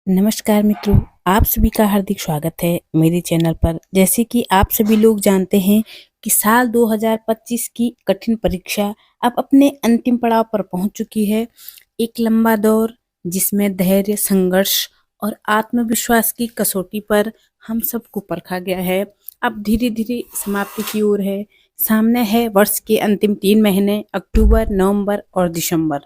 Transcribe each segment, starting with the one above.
नमस्कार मित्रों, आप सभी का हार्दिक स्वागत है मेरे चैनल पर। जैसे कि आप सभी लोग जानते हैं कि साल 2025 की कठिन परीक्षा अब अपने अंतिम पड़ाव पर पहुंच चुकी है। एक लंबा दौर जिसमें धैर्य, संघर्ष और आत्मविश्वास की कसौटी पर हम सबको परखा गया है, अब धीरे धीरे समाप्ति की ओर है। सामने है वर्ष के अंतिम 3 महीने, अक्टूबर, नवंबर और दिसंबर।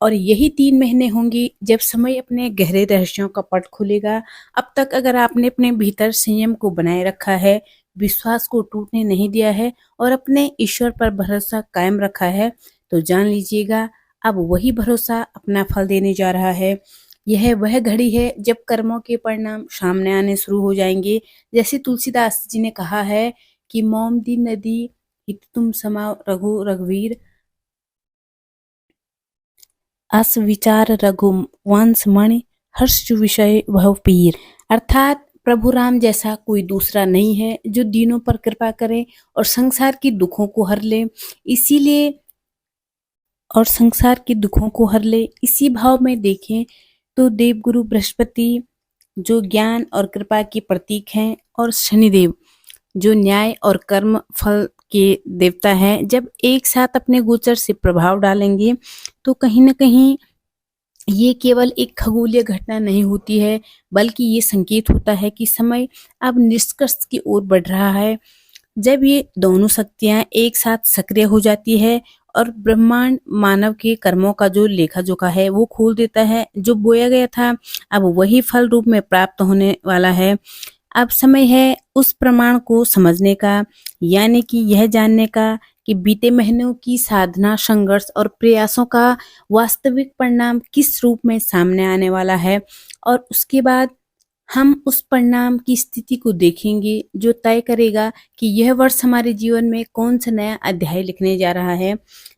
और यही 3 महीने होंगी जब समय अपने गहरे रहस्यों का पट खोलेगा। अब तक अगर आपने अपने भीतर संयम को बनाए रखा है, विश्वास को टूटने नहीं दिया है और अपने ईश्वर पर भरोसा कायम रखा है, तो जान लीजिएगा अब वही भरोसा अपना फल देने जा रहा है। यह वह घड़ी है जब कर्मों के परिणाम सामने आने शुरू हो जाएंगे। जैसे तुलसीदास जी ने कहा है कि मोम दी नदी हित तुम समाओ रघु रघुवीर, अस विचार रघुवंश मणि, हर्ष विषय भव पीर। अर्थात प्रभु राम जैसा कोई दूसरा नहीं है जो दीनों पर कृपा करे और संसार की दुखों को हर ले। इसीलिए इसी भाव में देखें तो देवगुरु बृहस्पति जो ज्ञान और कृपा के प्रतीक हैं, और शनिदेव जो न्याय और कर्म फल के देवता हैं, जब एक साथ अपने गोचर से प्रभाव डालेंगे तो कहीं न कहीं ये केवल एक खगोलीय घटना नहीं होती है, बल्कि ये संकेत होता है कि समय अब निष्कर्ष की ओर बढ़ रहा है। जब ये दोनों शक्तियां एक साथ सक्रिय हो जाती है और ब्रह्मांड मानव के कर्मों का जो लेखा जोखा है वो खोल देता है। जो बोया गया था अब वही फल रूप में प्राप्त होने वाला है। अब समय है उस प्रमाण को समझने का, यानी कि यह जानने का कि बीते महीनों की साधना, संघर्ष और प्रयासों का वास्तविक परिणाम किस रूप में सामने आने वाला है। और उसके बाद हम उस परिणाम की स्थिति को देखेंगे जो तय करेगा कि यह वर्ष हमारे जीवन में कौन सा नया अध्याय लिखने जा रहा है।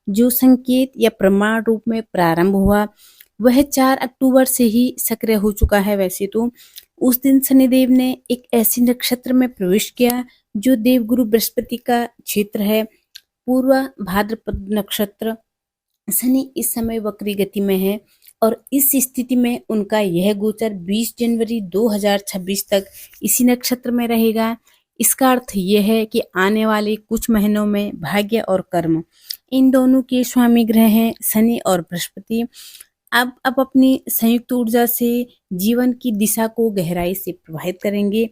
जो संकेत या प्रमाण रूप में प्रारंभ हुआ वह 4 अक्टूबर से ही सक्रिय हो चुका है। वैसे तो उस दिन शनिदेव ने एक ऐसे नक्षत्र में प्रवेश किया जो देवगुरु बृहस्पति का क्षेत्र है, पूर्व भाद्रपद नक्षत्र। शनि इस समय वक्री गति में है और इस स्थिति में उनका यह गोचर 20 जनवरी 2026 तक इसी नक्षत्र में रहेगा। इसका अर्थ यह है कि आने वाले कुछ महीनों में भाग्य और कर्म इन दोनों के स्वामी ग्रह हैं शनि और बृहस्पति। अब अपनी संयुक्त ऊर्जा से जीवन की दिशा को गहराई से प्रभावित करेंगे।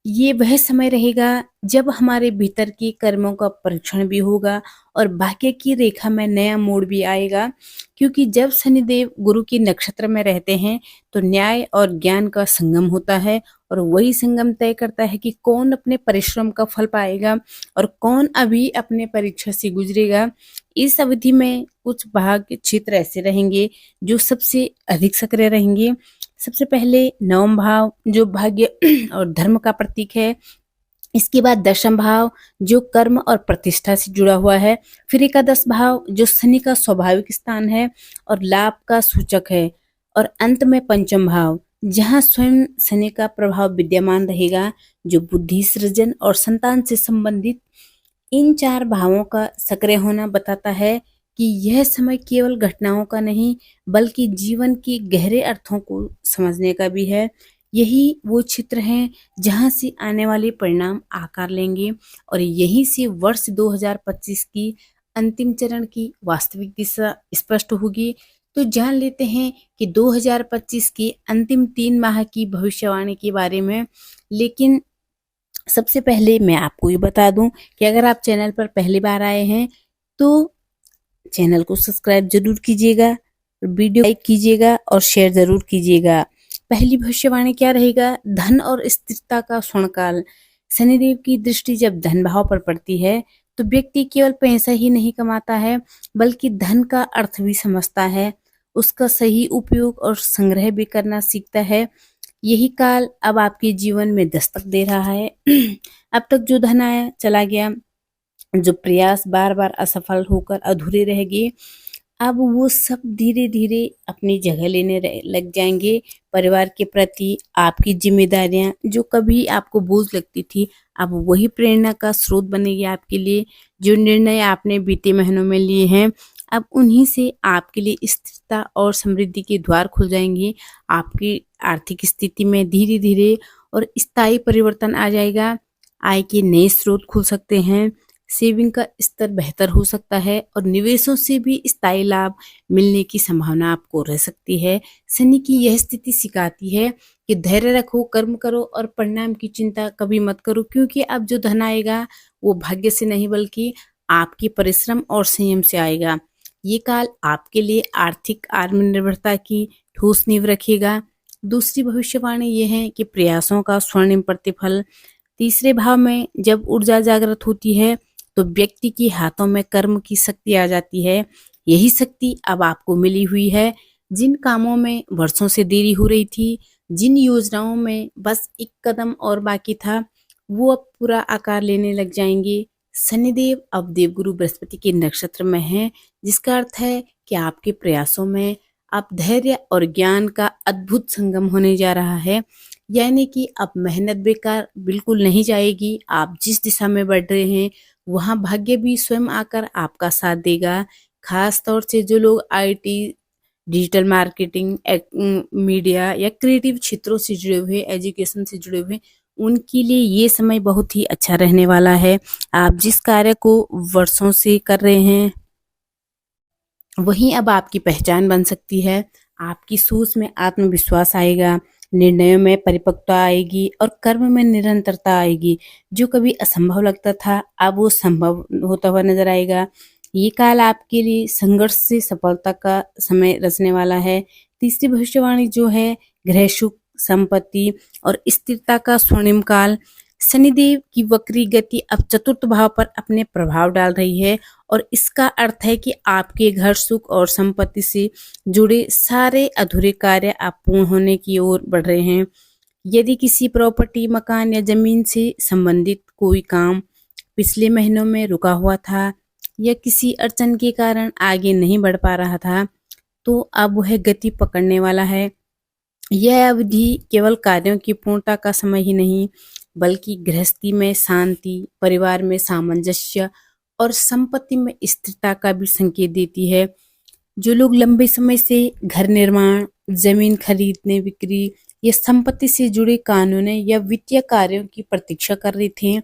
ये वह समय रहेगा जब हमारे भीतर के कर्मों का परीक्षण भी होगा और भाग्य की रेखा में नया मोड़ भी आएगा। क्योंकि जब शनिदेव गुरु के नक्षत्र में रहते हैं तो न्याय और ज्ञान का संगम होता है और वही संगम तय करता है कि कौन अपने परिश्रम का फल पाएगा और कौन अभी अपने परीक्षा से गुजरेगा। इस अवधि में कुछ भाग्य क्षेत्र ऐसे रहेंगे जो सबसे अधिक सक्रिय रहेंगे। सबसे पहले नवम भाव जो भाग्य और धर्म का प्रतीक है, इसके बाद दशम भाव जो कर्म और प्रतिष्ठा से जुड़ा हुआ है, फिर एकादश भाव जो शनि का स्वाभाविक स्थान है और लाभ का सूचक है, और अंत में पंचम भाव जहां स्वयं शनि का प्रभाव विद्यमान रहेगा जो बुद्धि, सृजन और संतान से संबंधित। इन 4 भावों का सक्रिय होना बताता है कि यह समय केवल घटनाओं का नहीं बल्कि जीवन के गहरे अर्थों को समझने का भी है। यही वो क्षेत्र हैं जहां से आने वाले परिणाम आकार लेंगे और यहीं से वर्ष 2025 की अंतिम चरण की वास्तविक दिशा स्पष्ट होगी। तो जान लेते हैं कि 2025 के अंतिम 3 माह की भविष्यवाणी के बारे में। लेकिन सबसे पहले मैं आपको ये बता दूं कि अगर आप चैनल पर पहली बार आए हैं तो चैनल को सब्सक्राइब जरूर कीजिएगा, वीडियो लाइक कीजिएगा और शेयर जरूर कीजिएगा। पहली भविष्यवाणी क्या रहेगा? धन और स्थिरता का स्वर्णकाल। शनिदेव की दृष्टि जब धन भाव पर पड़ती है तो व्यक्ति केवल पैसा ही नहीं कमाता है बल्कि धन का अर्थ भी समझता है, उसका सही उपयोग और संग्रह भी करना सीखता है। यही काल अब आपके जीवन में दस्तक दे रहा है। अब तक जो धन आया चला गया, जो प्रयास बार बार असफल होकर अधूरे रह गए, अब वो सब धीरे धीरे अपनी जगह लेने लग जाएंगे। परिवार के प्रति आपकी जिम्मेदारियां जो कभी आपको बोझ लगती थी अब वही प्रेरणा का स्रोत बनेगी आपके लिए। जो निर्णय आपने बीते महीनों में लिए हैं अब उन्हीं से आपके लिए स्थिरता और समृद्धि के द्वार खुल जाएंगे। आपकी आर्थिक स्थिति में धीरे धीरे और स्थायी परिवर्तन आ जाएगा। आय के नए स्रोत खुल सकते हैं, सेविंग का स्तर बेहतर हो सकता है और निवेशों से भी स्थायी लाभ मिलने की संभावना आपको रह सकती है। शनि की यह स्थिति सिखाती है कि धैर्य रखो, कर्म करो और परिणाम की चिंता कभी मत करो, क्योंकि अब जो धन आएगा वो भाग्य से नहीं बल्कि आपके परिश्रम और संयम से आएगा। ये काल आपके लिए आर्थिक आत्मनिर्भरता की ठोस नींव रखेगा। दूसरी भविष्यवाणी यह है कि प्रयासों का स्वर्णिम प्रतिफल। तीसरे भाव में जब ऊर्जा जागृत होती है तो व्यक्ति के हाथों में कर्म की शक्ति आ जाती है। यही शक्ति अब आपको मिली हुई है। जिन कामों में वर्षों से देरी हो रही थी, जिन योजनाओं में बस एक कदम और बाकी था, वो अब पूरा आकार लेने लग जाएंगे। शनिदेव अब देवगुरु बृहस्पति के नक्षत्र में है, जिसका अर्थ है कि आपके प्रयासों में अब धैर्य और ज्ञान का अद्भुत संगम होने जा रहा है। यानी कि अब मेहनत बेकार बिल्कुल नहीं जाएगी। आप जिस दिशा में बढ़ रहे हैं वहां भाग्य भी स्वयं आकर आपका साथ देगा। खास तौर से जो लोग आईटी, डिजिटल मार्केटिंग, मीडिया या क्रिएटिव क्षेत्रों से जुड़े हुए, एजुकेशन से जुड़े हुए, उनके लिए ये समय बहुत ही अच्छा रहने वाला है। आप जिस कार्य को वर्षों से कर रहे हैं वही अब आपकी पहचान बन सकती है। आपकी सोच में आत्मविश्वास आएगा, निर्णयों में परिपक्वता आएगी और कर्म में निरंतरता आएगी। जो कभी असंभव लगता था अब वो संभव होता हुआ नजर आएगा। ये काल आपके लिए संघर्ष से सफलता का समय रचने वाला है। तीसरी भविष्यवाणी जो है गृह सुख, संपत्ति और स्थिरता का स्वर्णिम काल। शनिदेव की वक्री गति अब चतुर्थ भाव पर अपने प्रभाव डाल रही है और इसका अर्थ है कि आपके घर, सुख और संपत्ति से जुड़े सारे अधूरे कार्य आप पूर्ण होने की ओर बढ़ रहे हैं। यदि किसी प्रॉपर्टी, मकान या जमीन से संबंधित कोई काम पिछले महीनों में रुका हुआ था या किसी अड़चन के कारण आगे नहीं बढ़ पा रहा था, तो अब वह गति पकड़ने वाला है। यह अवधि केवल कार्यों की पूर्णता का समय ही नहीं बल्कि गृहस्थी में शांति, परिवार में सामंजस्य और संपत्ति में स्थिरता का भी संकेत देती है। जो लोग लंबे समय से घर निर्माण, जमीन खरीदने, बिक्री या संपत्ति से जुड़े कानूनी या वित्तीय कार्यों की प्रतीक्षा कर रहे थे,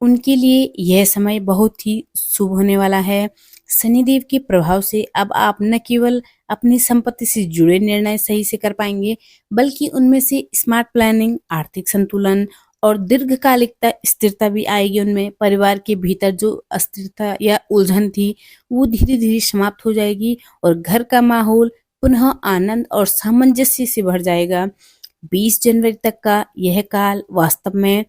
उनके लिए यह समय बहुत ही शुभ होने वाला है। शनिदेव के प्रभाव से अब आप न केवल अपनी संपत्ति से जुड़े निर्णय सही से कर पाएंगे बल्कि उनमें से स्मार्ट प्लानिंग, आर्थिक संतुलन और दीर्घकालिकता, स्थिरता भी आएगी। उनमें परिवार के भीतर जो अस्थिरता या उलझन थी वो धीरे धीरे समाप्त हो जाएगी और घर का माहौल पुनः आनंद और सामंजस्य से भर जाएगा। 20 जनवरी तक का यह काल वास्तव में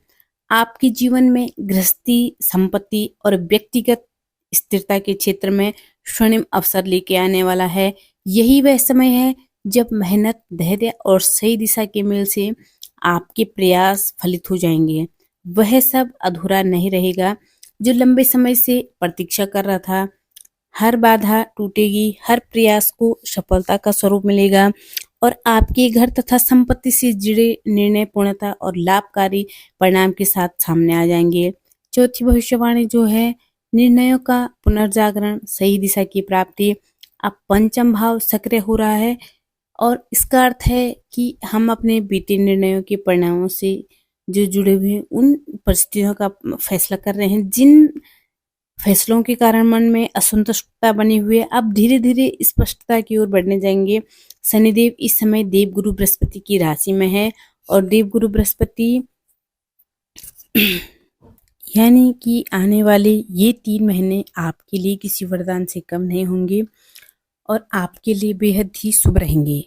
आपके जीवन में गृहस्थी, संपत्ति और व्यक्तिगत स्थिरता के क्षेत्र में स्वर्णिम अवसर लेके आने वाला है। यही वह समय है जब मेहनत, धैर्य और सही दिशा के मेल से आपके प्रयास फलित हो जाएंगे। वह सब अधूरा नहीं रहेगा जो लंबे समय से प्रतीक्षा कर रहा था। हर बाधा टूटेगी, हर प्रयास को सफलता का स्वरूप मिलेगा और आपके घर तथा संपत्ति से जुड़े निर्णय पूर्णता और लाभकारी परिणाम के साथ सामने आ जाएंगे। चौथी भविष्यवाणी जो है निर्णयों का पुनर्जागरण, सही दिशा की प्राप्ति। अब पंचम भाव सक्रिय हो रहा है और इसका अर्थ है कि हम अपने बीते निर्णयों के परिणामों से जो जुड़े हुए हैं उन परिस्थितियों का फैसला कर रहे हैं। जिन फैसलों के कारण मन में असंतुष्टता बनी हुई है अब धीरे धीरे स्पष्टता की ओर बढ़ने जाएंगे। शनिदेव इस समय देवगुरु बृहस्पति की राशि में है और देवगुरु बृहस्पति यानी कि आने वाले ये 3 महीने आपके लिए किसी वरदान से कम नहीं होंगे और आपके लिए बेहद ही शुभ रहेंगे।